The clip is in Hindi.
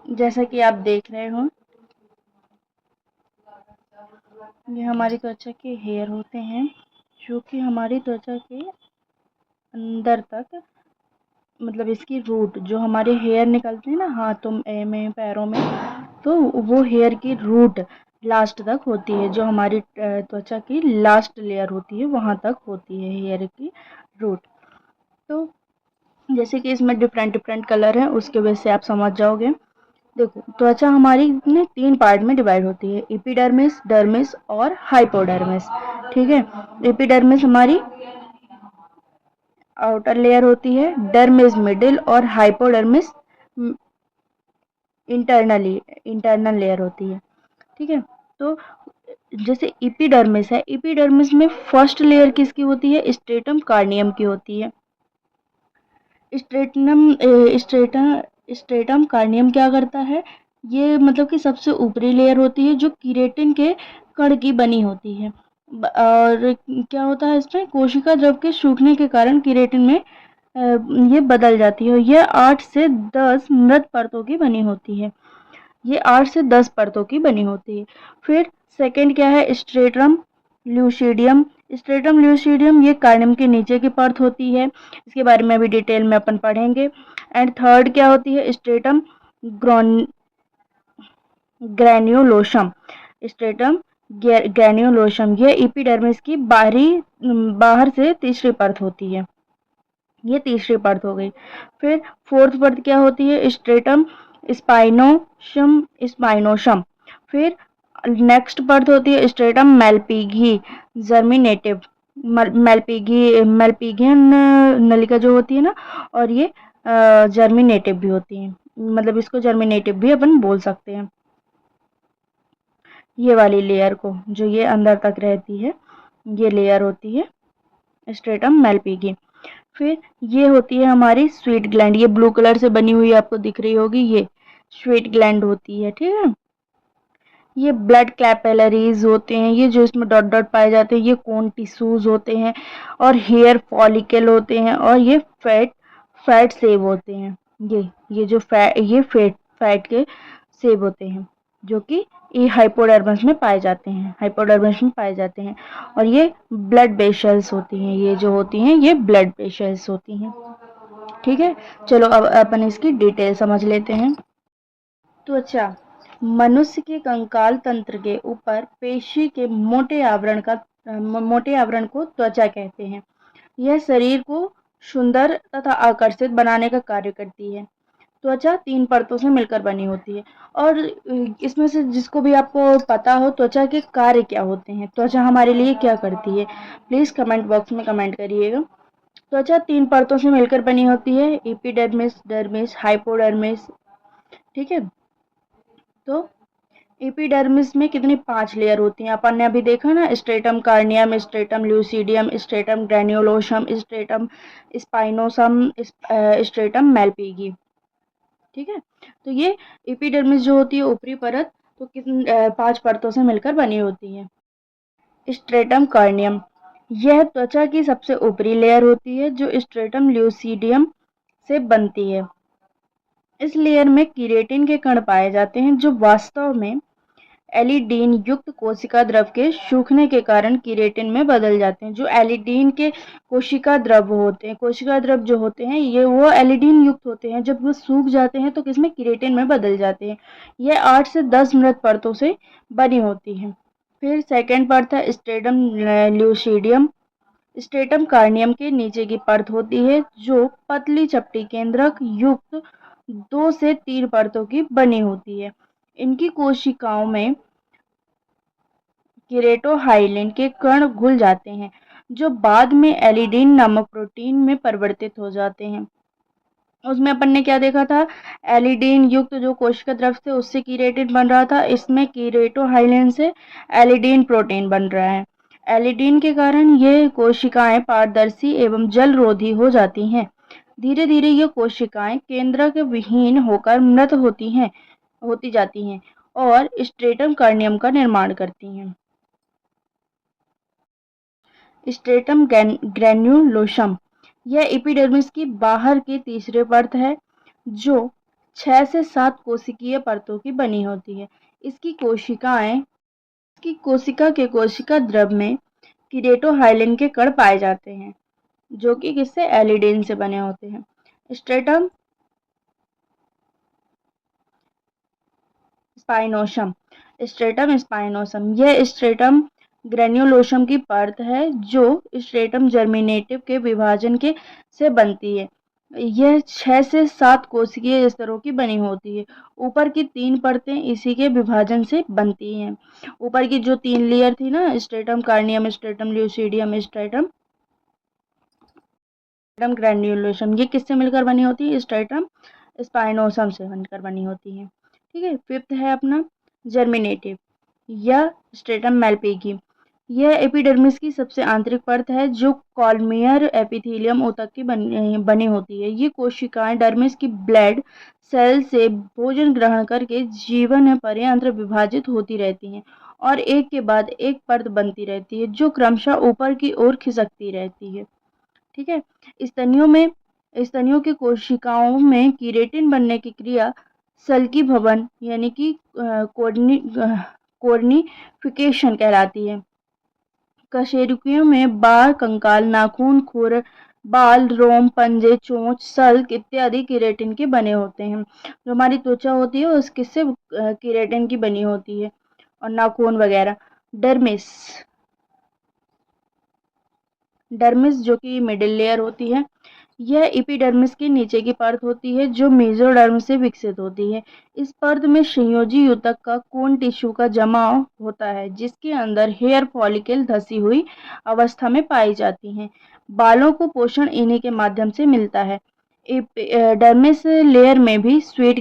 जैसा कि आप देख रहे हो, ये हमारी त्वचा के हेयर होते हैं जो कि हमारी त्वचा के अंदर तक, मतलब इसकी रूट, जो हमारे हेयर निकलते हैं ना हाथों में, पैरों में, तो वो हेयर की रूट लास्ट तक होती है। जो हमारी त्वचा की लास्ट लेयर होती है वहां तक होती है हेयर की रूट। तो जैसे कि इसमें डिफरेंट डिफरेंट कलर है, उसके वजह से आप समझ जाओगे। देखो, त्वचा हमारी ने 3 पार्ट में डिवाइड होती है, एपिडर्मिस, डर्मिस और हाइपोडर्मिस। ठीक है, एपिडर्मिस हमारी आउटर लेयर होती है, डर्मिस मिडिल और हाइपोडर्मिस इंटरनली इंटरनल लेयर होती है। ठीक है, तो जैसे एपिडर्मिस है, एपिडर्मिस में फर्स्ट लेयर किसकी होती है? स्ट्रेटम कार्नियम की होती है। स्ट्रेटनम स्ट्रेटम कार्नियम क्या करता है? ये मतलब कि सबसे ऊपरी लेयर होती है जो कीरेटिन के कण की बनी होती है। और क्या होता है इसमें? कोशिका द्रव के सूखने के कारण कीरेटिन में ये बदल जाती है। यह 8 से 10 मृत परतों की बनी होती है। ये 8 से 10 परतों की बनी होती है। फिर सेकंड क्या है? Stratum lucidum. स्ट्रेटम ल्यूसीडियम ये कार्नियम के नीचे की परत होती है। इसके बारे में अभी डिटेल में अपन पढ़ेंगे। एंड थर्ड क्या होती है? Stratum granulosum. स्ट्रेटम ग्रेन्युलोसम ये एपिडर्मिस की बाहर से तीसरी परत होती है। ये तीसरी परत हो गई। फिर फोर्थ परत क्या होती है? Stratum spinosum. फिर नेक्स्ट परत होती है स्ट्रेटम मेलपिगी जर्मिनेटिव। मेलपिगियन नलिका जो होती है ना, और ये जर्मिनेटिव भी होती है, मतलब इसको जर्मिनेटिव भी अपन बोल सकते हैं। ये वाली लेयर को, जो ये अंदर तक रहती है, ये लेयर होती है स्ट्रेटम मेलपिगी। फिर ये होती है हमारी स्वीट ग्लैंड, ये ब्लू कलर से बनी हुई आपको दिख रही होगी, ये स्वीट ग्लैंड होती है। ठीक है, ये ब्लड कैपिलरीज होते हैं, ये जो इसमें डॉट डॉट पाए जाते हैं, ये कोन टिश्यूज होते हैं, और हेयर फॉलिकल होते हैं, और ये फैट सेव होते हैं। ये जो फैट के सेव होते हैं, जो कि ये हाइपोडर्मिस में पाए जाते हैं, हाइपोडर्मिस में पाए जाते हैं। और ये ब्लड वेसल्स होती हैं, ये जो होती हैं ये ब्लड वेसल्स होती हैं। ठीक है, चलो अब अपन इसकी डिटेल समझ लेते हैं। त्वचा मनुष्य के कंकाल तंत्र के ऊपर पेशी के मोटे आवरण को त्वचा कहते हैं। यह शरीर को सुंदर तथा आकर्षित बनाने का कार्य करती है। त्वचा 3 परतों से मिलकर बनी होती है। और इसमें से जिसको भी आपको पता हो त्वचा के कार्य क्या होते हैं, त्वचा हमारे लिए क्या करती है, प्लीज कमेंट बॉक्स में कमेंट करिएगा। त्वचा 3 परतों से मिलकर बनी होती है, एपिडर्मिस, डर्मिस, हाइपोडर्मिस। ठीक है, तो एपिडर्मिस में कितनी 5 लेयर होती हैं अपन ने अभी देखा ना, stratum corneum, stratum lucidum, stratum granulosum, stratum spinosum, stratum malpighii. ठीक है, तो ये एपिडर्मिस जो होती है ऊपरी परत, तो 5 परतों से मिलकर बनी होती है। स्ट्रेटम कार्नियम यह त्वचा की सबसे ऊपरी लेयर होती है जो स्ट्रेटम ल्यूसीडियम से बनती है। इस लेयर में कीरेटिन के कण पाए जाते हैं जो वास्तव में एलिडीन युक्त कोशिका द्रव के सूखने के कारण कीरेटिन में बदल जाते हैं। जो एलिडीन के कोशिका द्रव होते हैं, कोशिका द्रव जो होते हैं, ये वो एलिडीन युक्त होते हैं, जब वो सूख जाते हैं तो किसमें? कीरेटिन में बदल जाते हैं। यह 8 से 10 मृत परतों से बनी होती है। फिर सेकेंड परत है स्ट्रेटम ल्यूसीडियम। स्ट्रेटम कार्नियम के नीचे की परत होती है जो पतली चपटी केंद्रक युक्त 2 से 3 परतों की बनी होती है। इनकी कोशिकाओं में केरेटोहाइलिन के कण घुल जाते हैं जो बाद में एलिडीन नामक प्रोटीन में परिवर्तित हो जाते हैं। उसमें अपन ने क्या देखा था? एलिडीन युक्त जो कोशिका द्रव थे उससे कीरेटिन बन रहा था, इसमें केरेटोहाइलिन से एलिडीन प्रोटीन बन रहा है। एलिडीन के कारण ये कोशिकाएं पारदर्शी एवं जलरोधी हो जाती हैं। धीरे धीरे ये कोशिकाएं केंद्रक विहीन होकर मृत होती जाती हैं और स्ट्रेटम कार्नियम का निर्माण करती हैं। स्ट्रेटम ग्रेन्युलोसम यह एपिडर्मिस की बाहर की तीसरी परत है जो 6 से 7 कोशिकीय परतों की बनी होती है। इसकी कोशिका के कोशिका द्रव में कीरेटोहाइलिन के कण पाए जाते हैं, जो कि किससे एलिडेन से बने होते हैं। स्ट्रेटम स्पाइनोसम यह स्ट्रेटम ग्रेन्युलोसम की परत है जो स्ट्रेटम जर्मिनेटिव के विभाजन के से बनती है। यह 6 से 7 कोशिकीय स्तरों की बनी होती है। ऊपर की 3 परतें इसी के विभाजन से बनती हैं। ऊपर की जो 3 लेयर थी ना, stratum corneum, stratum lucidum, stratum ग्रेन्युलोसम, ये किससे मिलकर बनी होती है? स्ट्रेटम स्पाइनोसम से बनकर बनी होती है। ठीक है। फिफ्थ है अपना जर्मिनेटिव या स्ट्रेटम मैलपीगी। यह एपिडर्मिस की सबसे आंतरिक परत है जो कॉलमियर एपिथेलियम ऊतक की बनी होती है। ये कोशिकाएं डर्मिस की ब्लड सेल से भोजन ग्रहण करके जीवन पर्यंत विभाजित होती रहती हैं और एक के बाद एक परत बनती रहती है जो क्रमशः ऊपर की ओर खिसकती रहती है। ठीक है। स्तनियों की कोशिकाओं में कीरेटिन बनने की क्रिया सल्की भवन यानी कि कोर्निफिकेशन कहलाती है। कशेरुकियों में बाल, कंकाल, नाखून, खुर, बाल, रोम, पंजे, चोंच, सल्क इत्यादि कीरेटिन के बने होते हैं। जो हमारी त्वचा होती है वो किससे कीरेटिन की बनी होती है, और नाखून वगैरह। डर्मिस जो कि मिडिल लेयर होती है, यह एपिडर्मिस के नीचे की परत होती है जो मेसोडर्म से विकसित होती है। इस परत में संयोजी ऊतक का कोन टिश्यू का जमाव होता है जिसके अंदर हेयर फॉलिकल धसी हुई अवस्था में पाई जाती हैं। बालों को पोषण इन्हीं के माध्यम से मिलता है। डर्मिस लेयर में ही स्वीट